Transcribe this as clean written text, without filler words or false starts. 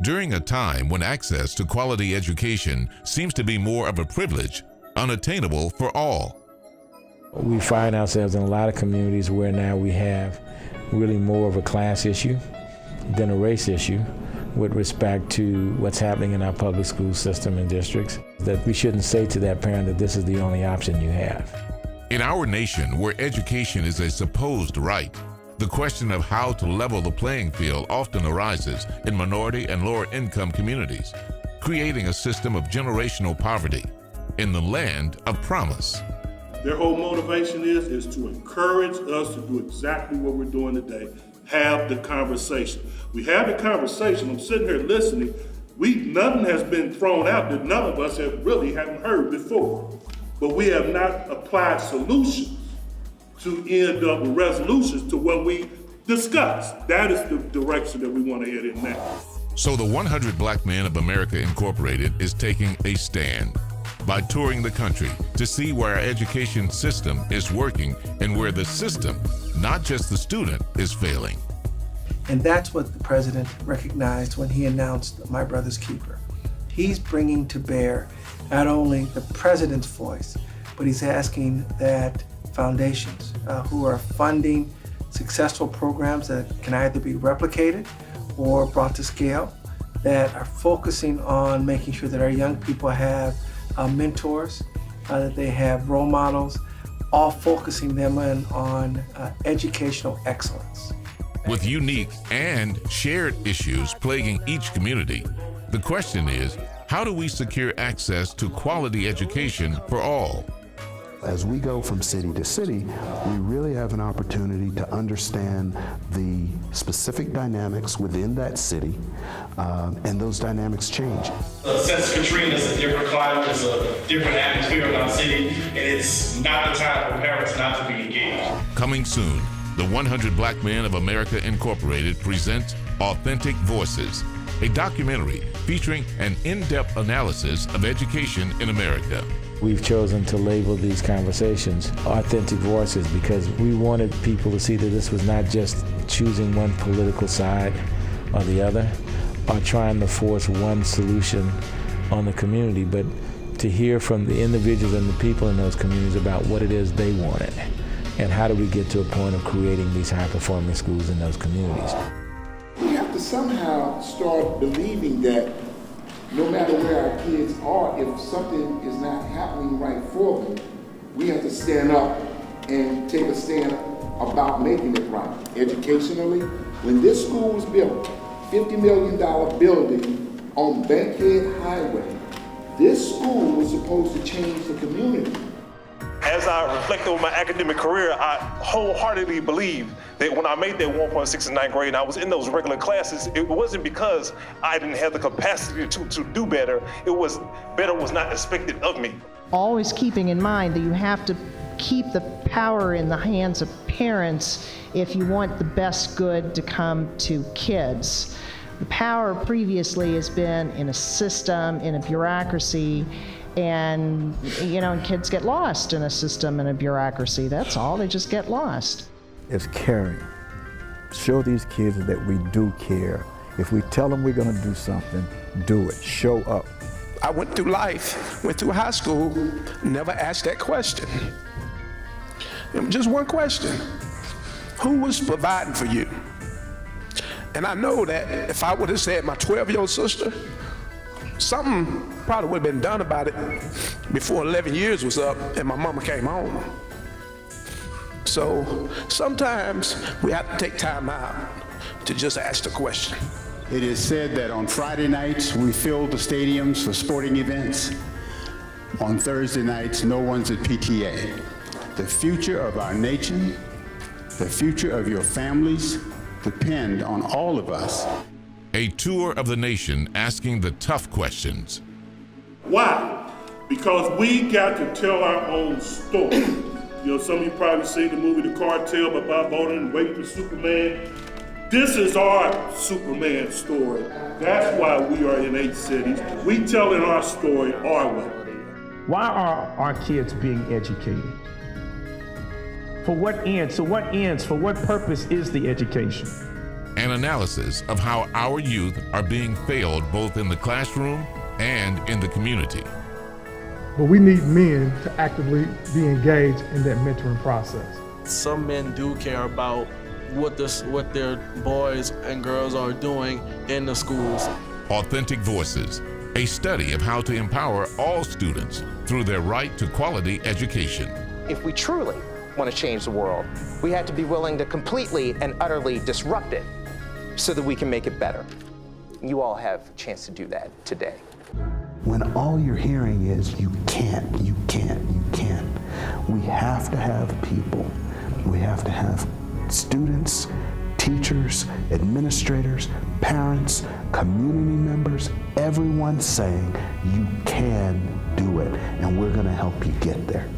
During a time when access to quality education seems to be more of a privilege, unattainable for all. We find ourselves in a lot of communities where now we have really more of a class issue than a race issue with respect to what's happening in our public school system and districts, that we shouldn't say to that parent that this is the only option you have. In our nation, where education is a supposed right, the question of how to level the playing field often arises in minority and lower income communities, creating a system of generational poverty in the land of promise. Their whole motivation is to encourage us to do exactly what we're doing today. Have the conversation. We have the conversation. I'm sitting here listening. Nothing has been thrown out that none of us haven't heard before. But we have not applied solutions to end up with resolutions to what we discussed. That is the direction that we want to head in now. So the 100 Black Men of America Incorporated is taking a stand by touring the country to see where our education system is working and where the system, not just the student, is failing. And that's what the president recognized when he announced My Brother's Keeper. He's bringing to bear not only the president's voice, but he's asking that foundations who are funding successful programs that can either be replicated or brought to scale, that are focusing on making sure that our young people have mentors, that they have role models, all focusing them on educational excellence. With unique and shared issues plaguing each community, the question is, how do we secure access to quality education for all? As we go from city to city, we really have an opportunity to understand the specific dynamics within that city, and those dynamics change. Since Katrina is a different climate, it's a different atmosphere in our city, and it's not the time for parents not to be engaged. Coming soon, the 100 Black Men of America Incorporated presents Authentic Voices, a documentary featuring an in-depth analysis of education in America. We've chosen to label these conversations Authentic Voices because we wanted people to see that this was not just choosing one political side or the other, or trying to force one solution on the community, but to hear from the individuals and the people in those communities about what it is they wanted, and how do we get to a point of creating these high-performing schools in those communities. We have to somehow start believing that no matter where our kids are, if something is not happening right for them, we have to stand up and take a stand about making it right. Educationally, when this school was built, $50 million building on Bankhead Highway, this school was supposed to change the community. As I reflect on my academic career, I wholeheartedly believe that when I made that 1.6 in ninth grade and I was in those regular classes, it wasn't because I didn't have the capacity to do better. It was better was not expected of me. Always keeping in mind that you have to keep the power in the hands of parents if you want the best good to come to kids. The power previously has been in a system, in a bureaucracy, and kids get lost in a system and a bureaucracy. That's all, they just get lost. It's caring. Show these kids that we do care. If we tell them we're gonna do something, do it, show up. I went through life, went through high school, never asked that question. Just one question: who was providing for you? And I know that if I would have said my 12-year-old sister, something probably would have been done about it before 11 years was up and my mama came home. So sometimes we have to take time out to just ask the question. It is said that on Friday nights we fill the stadiums for sporting events. On Thursday nights, no one's at PTA. The future of our nation, the future of your families depend on all of us. A tour of the nation asking the tough questions. Why? Because we got to tell our own story. Some of you probably seen the movie The Cartel by Bob Oden and Waiting for Superman. This is our Superman story. That's why we are in 8 cities. We telling our story our way. Why are our kids being educated? For what ends? For what purpose is the education? an analysis of how our youth are being failed both in the classroom and in the community. But we need men to actively be engaged in that mentoring process. Some men do care about what their boys and girls are doing in the schools. Authentic Voices, a study of how to empower all students through their right to quality education. If we truly want to change the world, we have to be willing to completely and utterly disrupt it so that we can make it better. You all have a chance to do that today. When all you're hearing is you can't, you can't, you can't, we have to have people, we have to have students, teachers, administrators, parents, community members, everyone saying you can do it, and we're going to help you get there.